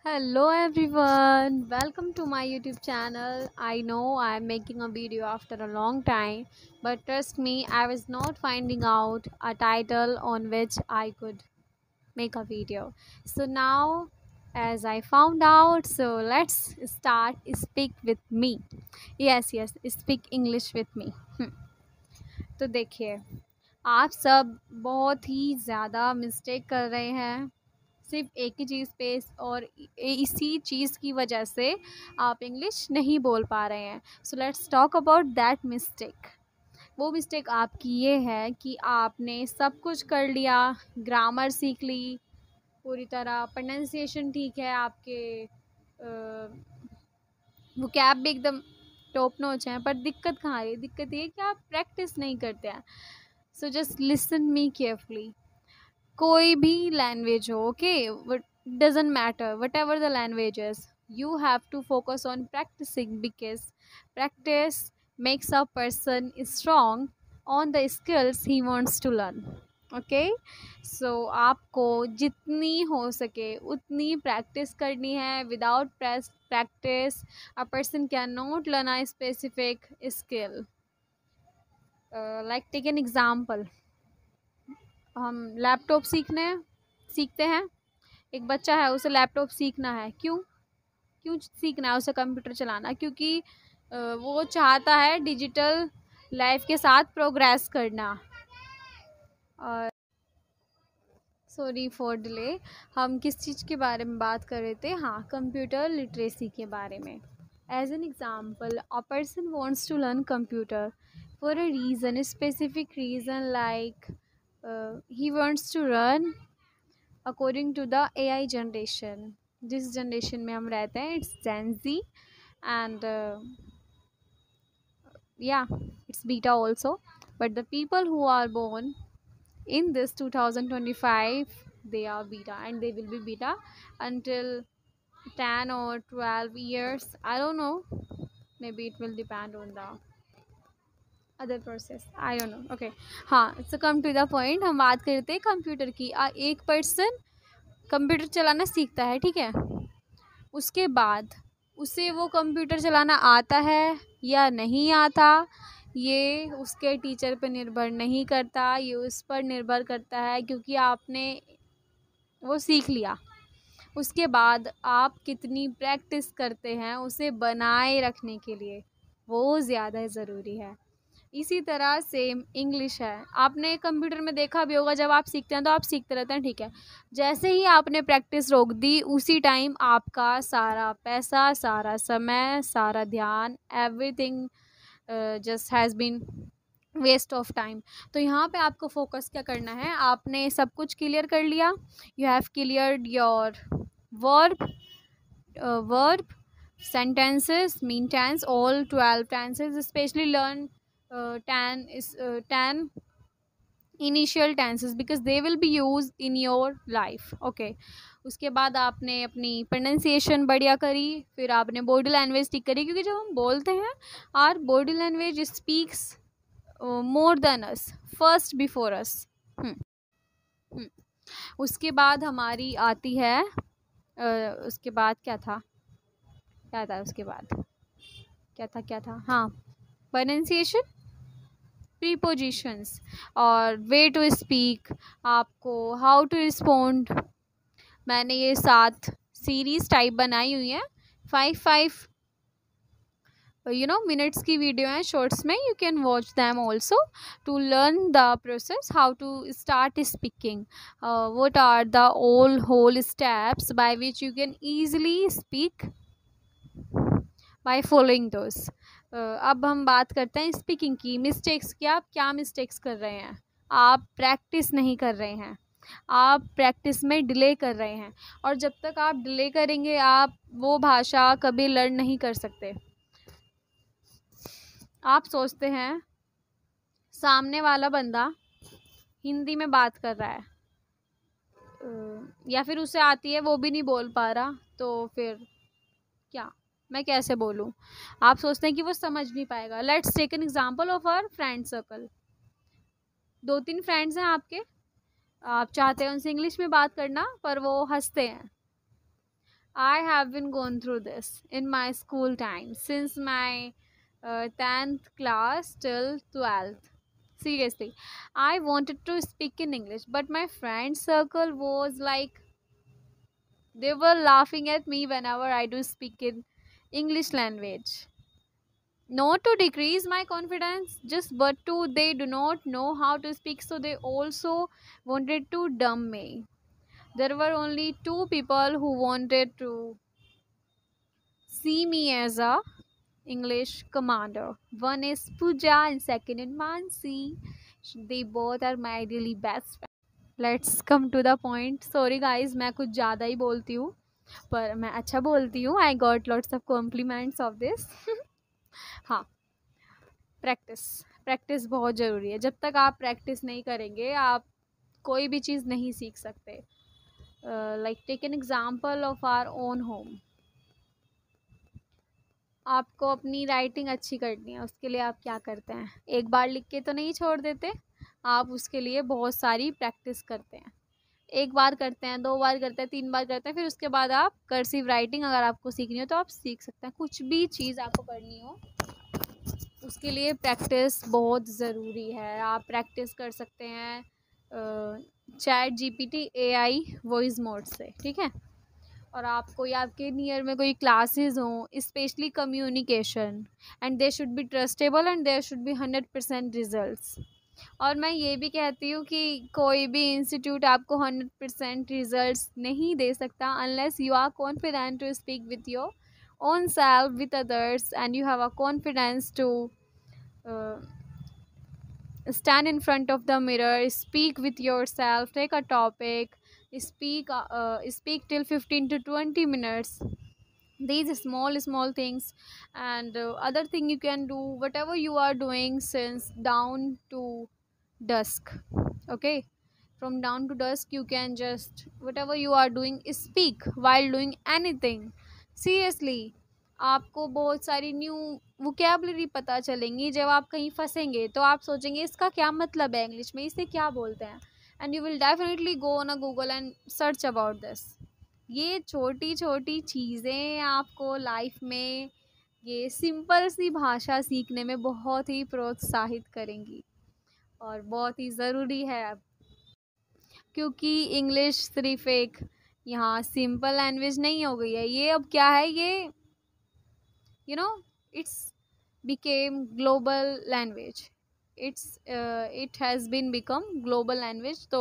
Hello everyone, welcome to my YouTube channel. I know I'm making a video after a long time, but trust me, I was not finding out a title on which I could make a video. So now, as I found out, so let's start Speak with me. Yes, speak English with me. तो देखिए, आप सब बहुत ही ज़्यादा mistake कर रहे हैं सिर्फ एक ही चीज़ पे और इसी चीज़ की वजह से आप इंग्लिश नहीं बोल पा रहे हैं। So let's talk about that mistake. वो मिस्टेक आपकी ये है कि आपने सब कुछ कर लिया, ग्रामर सीख ली पूरी तरह, प्रोनाउंसिएशन ठीक है आपके, वो कैब भी एकदम टॉप नॉच है, पर दिक्कत कहाँ आ रही है? दिक्कत ये है कि आप प्रैक्टिस नहीं करते हैं। So just listen me carefully. कोई भी लैंग्वेज हो, okay, doesn't matter whatever the language is, you have to focus on practicing because practice makes a person strong on the skills he wants to learn. Okay, so आपको जितनी हो सके उतनी practice करनी है. Without practice a person can not learn a specific skill. Like take an example, हम laptop सीखते हैं. एक बच्चा है, उसे लैपटॉप सीखना है. क्यों क्यों सीखना है उसे कंप्यूटर चलाना? क्योंकि वो चाहता है डिजिटल लाइफ के साथ प्रोग्रेस करना. और सॉरी फॉर डिले, हम किस चीज़ के बारे में बात कर रहे थे? हाँ, कंप्यूटर लिटरेसी के बारे में. As an example, a person wants to learn computer for a reason, specific reason, like he wants to learn according to the AI generation. जिस जनरेशन में हम रहते हैं, it's Gen Z and yeah, it's beta also. But the people who are born in this 2025, they are beta and they will be beta until 10 or 12 years. I don't know, maybe it will depend on the other process, I don't know. Okay, हाँ, सो come to the point. हम बात करते हैं computer की. एक person computer चलाना सीखता है, ठीक है. उसके बाद उसे वो कंप्यूटर चलाना आता है या नहीं आता, ये उसके टीचर पर निर्भर नहीं करता, ये उस पर निर्भर करता है. क्योंकि आपने वो सीख लिया, उसके बाद आप कितनी प्रैक्टिस करते हैं उसे बनाए रखने के लिए, वो ज़्यादा ज़रूरी है. इसी तरह सेम इंग्लिश है. आपने कंप्यूटर में देखा भी होगा, जब आप सीखते हैं तो आप सीखते रहते हैं, ठीक है. जैसे ही आपने प्रैक्टिस रोक दी, उसी टाइम आपका सारा पैसा, सारा समय, सारा ध्यान, everything just has been waste of time. तो यहाँ पे आपको फोकस क्या करना है? आपने सब कुछ क्लियर कर लिया. You have cleared your verb sentences, mean tense, all 12 tenses, especially learn 10 initial tenses because they will be used in your life. Okay, उसके बाद आपने अपनी प्रोनाउंसिएशन बढ़िया करी, फिर आपने बॉडी लैंग्वेज ठीक करी. क्योंकि जब हम बोलते हैं, our body language speaks more than us, first before us. उसके बाद हमारी आती है, उसके बाद क्या था उसके बाद क्या था? हाँ, प्रोनाउंसिएशन, प्रीपोजिशंस और वे टू स्पीक. आपको हाउ टू रिस्पोंड. मैंने ये 7 सीरीज टाइप बनाई हुई हैं. 5 मिनट्स की वीडियो हैं शॉर्ट्स में. You can watch them also to learn the process how to start speaking. What are the all whole steps by which you can easily speak by following those. अब हम बात करते हैं speaking की. Mistakes की. आप क्या मिस्टेक्स कर रहे हैं? आप प्रैक्टिस नहीं कर रहे हैं, आप प्रैक्टिस में डिले कर रहे हैं. और जब तक आप डिले करेंगे, आप वो भाषा कभी लर्न नहीं कर सकते. आप सोचते हैं सामने वाला बंदा हिंदी में बात कर रहा है, या फिर उसे आती है, वो भी नहीं बोल पा रहा, तो फिर क्या, मैं कैसे बोलूँ? आप सोचते हैं कि वो समझ नहीं पाएगा. Let's take an example of our friend circle. 2-3 friends हैं आपके, आप चाहते हैं उनसे इंग्लिश में बात करना, पर वो हंसते हैं. I have been going through this in my school time since my 10th class till 12th. Seriously, I wanted to speak in English, but my friend circle was like, they were laughing at me whenever I do speak in English language. Not to decrease my confidence, just but to they do not know how to speak, so they also wanted to dumb me. There were only two people who wanted to see me as a English commander. One is Pooja and second is Mansi. They both are my really best friends. Let's come to the point. Sorry guys, मैं कुछ ज़्यादा ही बोलती हूँ, पर मैं अच्छा बोलती हूँ. I got lots of compliments of this. हाँ, प्रैक्टिस. प्रैक्टिस बहुत ज़रूरी है. जब तक आप प्रैक्टिस नहीं करेंगे, आप कोई भी चीज़ नहीं सीख सकते. Like take an example of our own home. आपको अपनी राइटिंग अच्छी करनी है, उसके लिए आप क्या करते हैं? एक बार लिख के तो नहीं छोड़ देते, आप उसके लिए बहुत सारी प्रैक्टिस करते हैं. एक बार करते हैं, 2 बार करते हैं, 3 बार करते हैं, फिर उसके बाद आप कर्सिव राइटिंग अगर आपको सीखनी हो तो आप सीख सकते हैं. कुछ भी चीज़ आपको करनी हो, उसके लिए प्रैक्टिस बहुत ज़रूरी है. आप प्रैक्टिस कर सकते हैं chat GPT AI voice mode से, ठीक है. और आप कोई आपके नियर में कोई क्लासेस हों, specially communication, and they should be trustable and there should be 100% results. और मैं ये भी कहती हूँ कि कोई भी इंस्टीट्यूट आपको 100% रिजल्ट्स नहीं दे सकता unless you are confident to speak with your own self with others and you have a confidence to stand in front of the mirror, speak with yourself, take a topic, speak till 15 to 20 minutes. These small things, and other thing you can do whatever you are doing since dawn to dusk. Okay, from dawn to dusk you can just whatever you are doing speak while doing anything. Seriously, आपको बहुत सारी new vocabulary पता चलेंगी. जब आप कहीं फंसेंगे तो आप सोचेंगे इसका क्या मतलब है इंग्लिश में, इसे क्या बोलते हैं, and you will definitely go on a Google and search about this. ये छोटी छोटी चीज़ें आपको लाइफ में ये सिंपल सी भाषा सीखने में बहुत ही प्रोत्साहित करेंगी और बहुत ही ज़रूरी है अब, क्योंकि इंग्लिश सिर्फ एक यहाँ सिंपल लैंग्वेज नहीं हो गई है. ये अब क्या है, ये you know it's became global language. It has been become global language. तो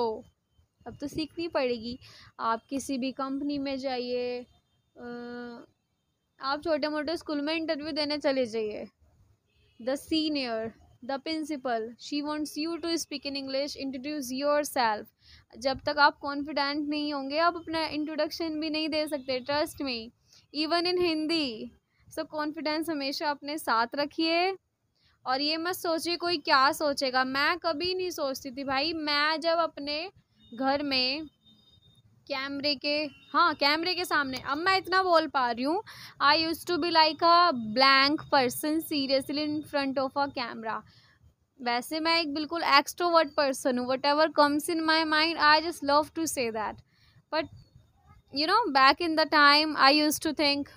अब तो सीखनी पड़ेगी. आप किसी भी कंपनी में जाइए, आप छोटे मोटे स्कूल में इंटरव्यू देने चले जाइए, the senior, the principal, she wants you to speak in English, introduce your self. जब तक आप कॉन्फिडेंट नहीं होंगे आप अपना इंट्रोडक्शन भी नहीं दे सकते. Trust me, even in Hindi. So confidence हमेशा अपने साथ रखिए और ये मत सोचिए कोई क्या सोचेगा. मैं कभी नहीं सोचती थी भाई. मैं जब अपने घर में कैमरे के सामने, अब मैं इतना बोल पा रही हूँ. I use to be like a blank person seriously in front of a camera. वैसे मैं एक बिल्कुल एक्सट्रोवर्ट पर्सन हूँ. Whatever comes in my mind I just love to say that. But you know back in the time I use to think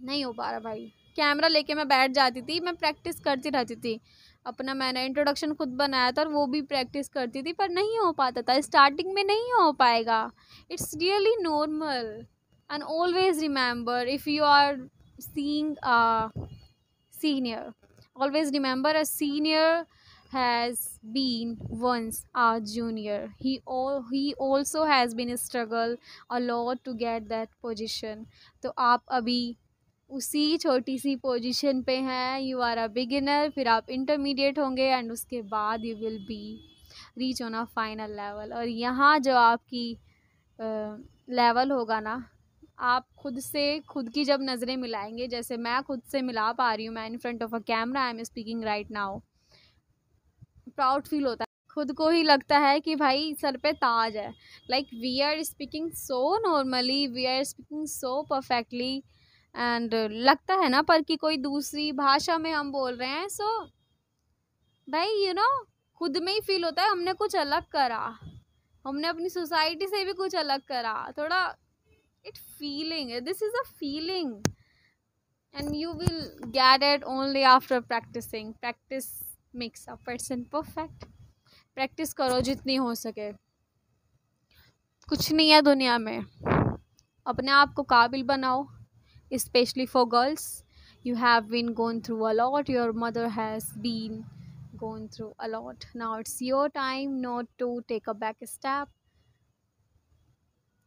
नहीं हो पा रहा भाई. कैमरा लेके मैं बैठ जाती थी, मैं प्रैक्टिस करती रहती थी. अपना मैंने इंट्रोडक्शन खुद बनाया था और वो भी प्रैक्टिस करती थी, पर नहीं हो पाता था. स्टार्टिंग में नहीं हो पाएगा. It's really normal. And always remember, if you are seeing a senior, always remember a senior has been once a junior. He also has been struggle a lot to get that position. तो आप अभी उसी छोटी सी position पे हैं. You are a beginner, फिर आप intermediate होंगे एंड उसके बाद you will be reach on a final level. और यहाँ जो आपकी लेवल होगा ना, आप खुद से खुद की जब नज़रें मिलाएंगे, जैसे मैं खुद से मिला पा रही हूँ, मैं इन front of a camera I am speaking right now, proud feel होता है. खुद को ही लगता है कि भाई सर पे ताज है. Like we are speaking so normally, we are speaking so perfectly, and लगता है ना पर कि कोई दूसरी भाषा में हम बोल रहे हैं. सो भाई खुद में ही फील होता है हमने कुछ अलग करा, हमने अपनी सोसाइटी से भी कुछ अलग करा थोड़ा. It feeling, this is a feeling, and you will get it only after practicing. Practice makes a person perfect. Practice करो जितनी हो सके. कुछ नहीं है दुनिया में, अपने आप को काबिल बनाओ. Especially for girls, you have been going through a lot, your mother has been going through a lot. Now it's your time not to take a back step.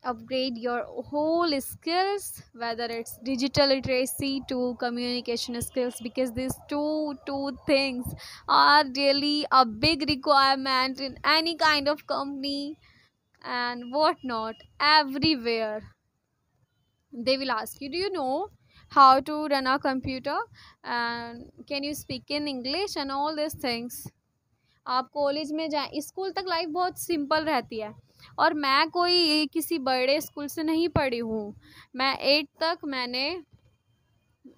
Upgrade your whole skills, whether it's digital literacy to communication skills, because these two things are really a big requirement in any kind of company and whatnot. Everywhere they will ask you, do you know how to run a computer, and can you speak in English and all these things. आप college में जाएं, school तक life बहुत simple रहती है. और मैं कोई किसी बड़े स्कूल से नहीं पढ़ी हूँ. मैं 8 तक मैंने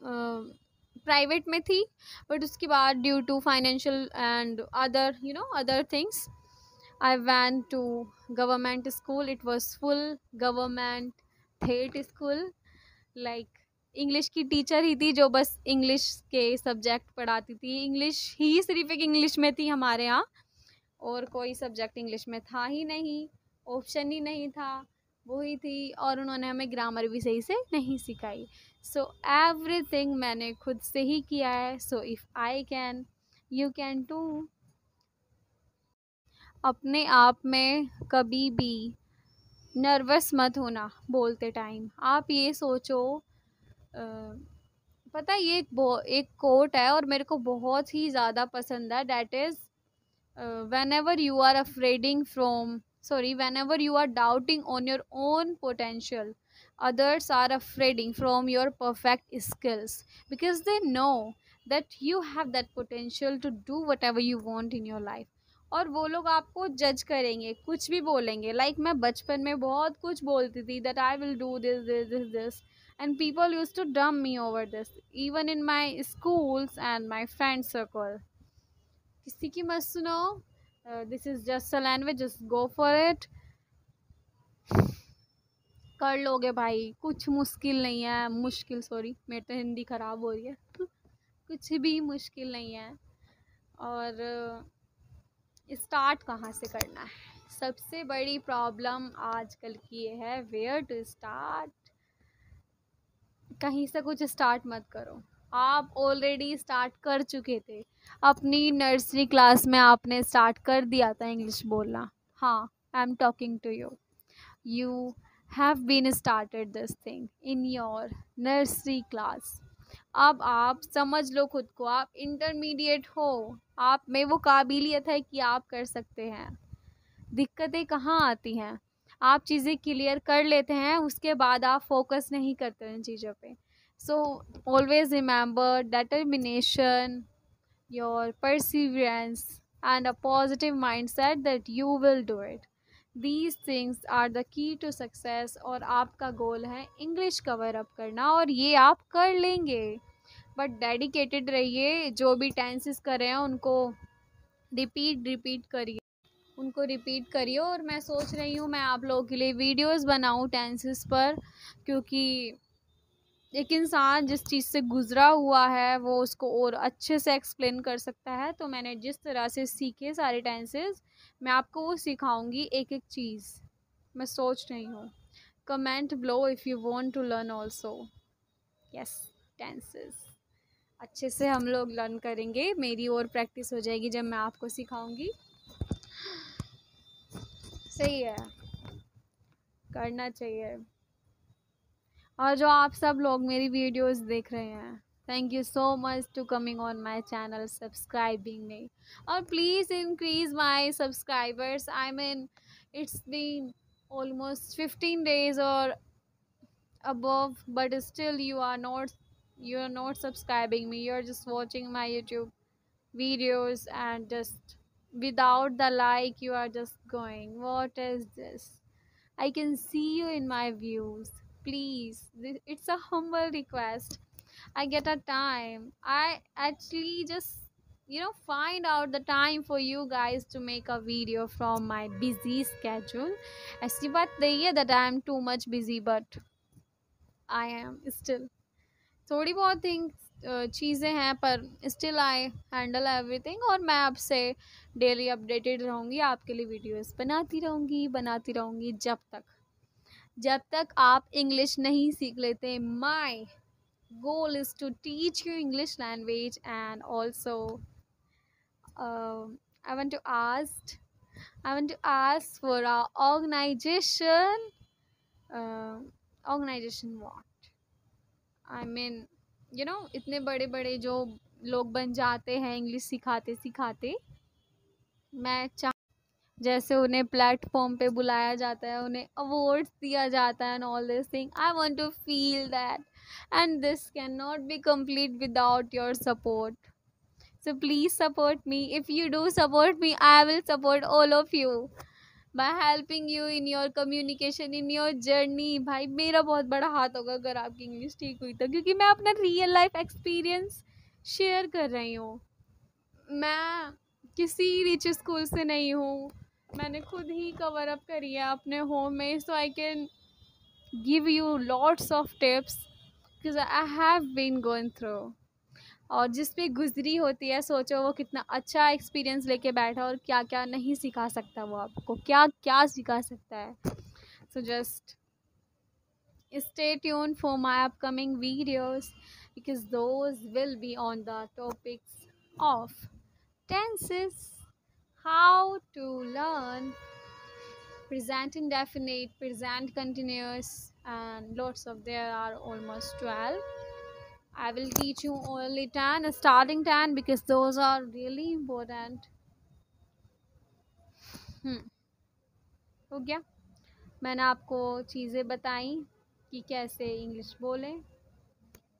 प्राइवेट में थी, बट उसके बाद due to financial and other things I went to government school. It was full government थेट स्कूल. लाइक इंग्लिश की टीचर ही थी जो बस इंग्लिश के सब्जेक्ट पढ़ाती थी. इंग्लिश ही सिर्फ एक इंग्लिश में थी हमारे यहाँ, और कोई सब्जेक्ट इंग्लिश में था ही नहीं, ऑप्शन ही नहीं था, वही थी. और उन्होंने हमें ग्रामर भी सही से नहीं सिखाई. सो एवरीथिंग मैंने खुद से ही किया है. So if I can, you can too. अपने आप में कभी भी नर्वस मत होना बोलते टाइम. आप ये सोचो, पता है ये एक कोट है और मेरे को बहुत ही ज़्यादा पसंद है. That is whenever you are afraiding from whenever you are doubting on your own potential, others are afraiding from your perfect skills, because they know that you have that potential to do whatever you want in your life. और वो लोग आपको जज करेंगे, कुछ भी बोलेंगे. Like मैं बचपन में बहुत कुछ बोलती थी, that I will do this, and people used to dump me over this, even in my schools and my friend circle. किसी की मत सुनो. This is just a language, just go for it. कर लोगे भाई, कुछ मुश्किल नहीं है. मेरी तो हिंदी ख़राब हो रही है. कुछ भी मुश्किल नहीं है. और स्टार्ट कहाँ से करना है, सबसे बड़ी प्रॉब्लम आजकल की ये है. Where to start. कहीं से कुछ स्टार्ट मत करो. आप ऑलरेडी स्टार्ट कर चुके थे. अपनी नर्सरी क्लास में आपने स्टार्ट कर दिया था इंग्लिश बोलना. हाँ, I am talking to you. You have been started this thing in your nursery class. अब आप समझ लो खुद को, आप इंटरमीडिएट हो. आप में वो काबिलियत है कि आप कर सकते हैं. दिक्कतें कहाँ आती हैं, आप चीज़ें क्लियर कर लेते हैं, उसके बाद आप फोकस नहीं करते इन चीज़ों पे. So always remember determination, your perseverance, and a positive mindset that you will do it. These things are the key to success. और आपका गोल है इंग्लिश कवर अप करना, और ये आप कर लेंगे. बट डेडिकेटेड रहिए. जो भी टेंसेस कर रहे हैं उनको रिपीट करिए. और मैं सोच रही हूँ मैं आप लोगों के लिए वीडियोस बनाऊँ टेंसेस पर, क्योंकि एक इंसान जिस चीज़ से गुज़रा हुआ है वो उसको और अच्छे से एक्सप्लेन कर सकता है. तो मैंने जिस तरह से सीखे सारे टेंसेस, मैं आपको वो सिखाऊंगी एक एक चीज़. मैं सोच रही हूँ. Comment below if you want to learn also. Yes, tenses अच्छे से हम लोग लर्न करेंगे. मेरी और प्रैक्टिस हो जाएगी जब मैं आपको सिखाऊंगी. सही है, करना चाहिए. और जो आप सब लोग मेरी वीडियोस देख रहे हैं, thank you so much to coming on my channel, subscribing me. और please increase my subscribers. I mean it's been almost 15 days or above, but still you are not subscribing me. You're just watching my YouTube videos and just without the like you are just going, what is this? I can see you in my views. Please, it's a humble request. I get a time. I actually just find out the time for you guys to make a video from my busy schedule. ऐसी बात नहीं है that I am too much busy, but I am still. थोड़ी बहुत चीज़ें हैं, पर still I handle everything, और मैं आपसे डेली अपडेटेड रहूँगी, आपके लिए वीडियोस बनाती रहूँगी जब तक आप इंग्लिश नहीं सीख लेते. माई goal is to teach you English language. And also I want to ask for our organization. Organization what? I mean, इतने बड़े बड़े जो लोग बन जाते हैं इंग्लिश सिखाते सिखाते, मैं जैसे उन्हें प्लेटफॉर्म पे बुलाया जाता है, उन्हें अवार्ड्स दिया जाता है, and all this thing, I want to feel that, and this can not be complete without your support. So please support me. If you do support me, I will support all of you by helping you in your communication, in your journey. भाई मेरा बहुत बड़ा हाथ होगा अगर आपकी English ठीक हुई तो, क्योंकि मैं अपना रियल लाइफ एक्सपीरियंस शेयर कर रही हूँ. मैं किसी रिच स्कूल से नहीं हूँ, मैंने खुद ही कवर अप करी है अपने होम में, so I can give you lots of tips because I have been going through. और जिस पे गुजरी होती है, सोचो वो कितना अच्छा एक्सपीरियंस लेके बैठा, और क्या क्या नहीं सिखा सकता, वो आपको क्या क्या सिखा सकता है. So just stay tuned for my upcoming videos because those will be on the topics of tenses, how to learn present indefinite, present continuous, and lots of, there are almost 12. I will teach you only 10, starting 10, because those are really important. हो गया, मैंने आपको चीज़ें बताई कि कैसे English बोलें.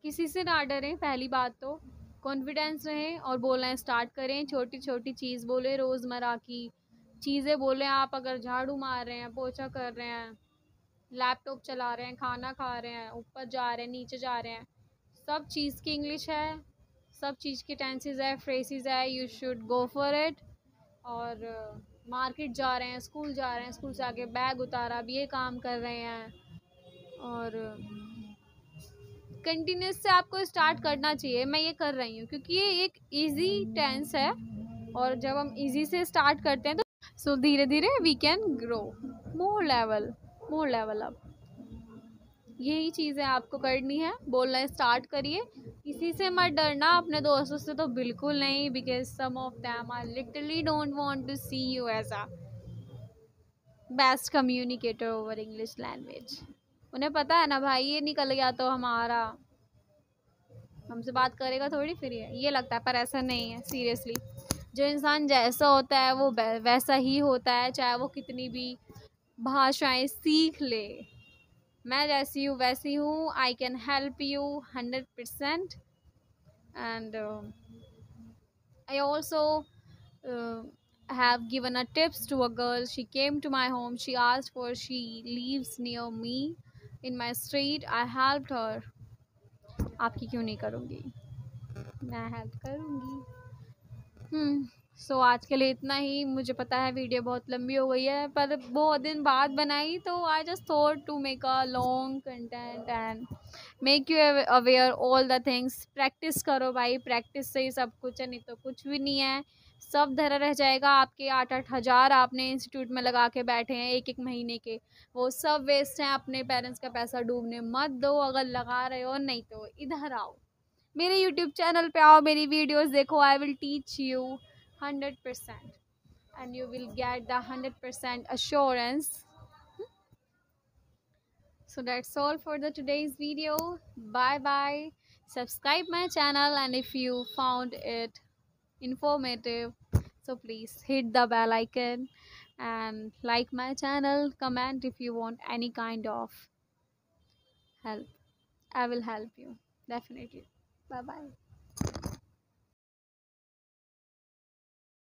किसी से ना डरें, पहली बात तो कॉन्फिडेंस रहें और बोलना स्टार्ट करें. छोटी छोटी चीज़ बोलें, रोज़मर्रा की चीज़ें बोलें. आप अगर झाड़ू मार रहे हैं, पोछा कर रहे हैं, लैपटॉप चला रहे हैं, खाना खा रहे हैं, ऊपर जा रहे हैं, नीचे जा रहे हैं, सब चीज़ की इंग्लिश है, सब चीज़ की टेंसेस है, फ्रेजेस है. You should go for it. और मार्केट जा रहे हैं, स्कूल जा रहे हैं, स्कूल से आके बैग उतारा, अब ये काम कर रहे हैं, और कंटिन्यूस से आपको स्टार्ट करना चाहिए. मैं ये कर रही हूँ क्योंकि ये एक इजी टेंस है, और जब हम इजी से स्टार्ट करते हैं तो सो धीरे धीरे we can grow more level up. यही चीज़ें आपको करनी है, बोलना स्टार्ट करिए. किसी से मत डरना, अपने दोस्तों से तो बिल्कुल नहीं, because some of them are literally don't want to see you as a best communicator over English language. उन्हें पता है ना भाई, ये निकल गया तो हमारा, हमसे बात करेगा थोड़ी, फिर ये लगता है, पर ऐसा नहीं है. सीरियसली, जो इंसान जैसा होता है वो वैसा ही होता है, चाहे वो कितनी भी भाषाएं सीख ले. मैं जैसी हूँ वैसी हूँ. I can help you 100%. And I also have given a tips to a girl. She came to my home, she asked for, she lives near me in my street. I helped her. आपकी क्यों नहीं करूँगी, मैं help करूँगी. सो आज के लिए इतना ही. मुझे पता है वीडियो बहुत लंबी हो गई है, पर बहुत दिन बाद बनाई, तो I just thought to make a long content and make you aware all the things. Practice करो भाई, प्रैक्टिस से ही सब कुछ है, नहीं तो कुछ भी नहीं है. सब धरा रह जाएगा. आपके 8-8 हज़ार आपने इंस्टीट्यूट में लगा के बैठे हैं एक महीने के, वो सब वेस्ट हैं. अपने पेरेंट्स का पैसा डूबने मत दो. अगर लगा रहे हो, नहीं तो इधर आओ, मेरे यूट्यूब चैनल पे आओ, मेरी वीडियोस देखो. I will teach you 100% and you will get the 100% assurance. So that's all for the today's video. Bye bye. Subscribe my channel, and if you found it informative, so please hit the bell icon and like my channel. Comment if you want any kind of help. I will help you definitely. Bye bye.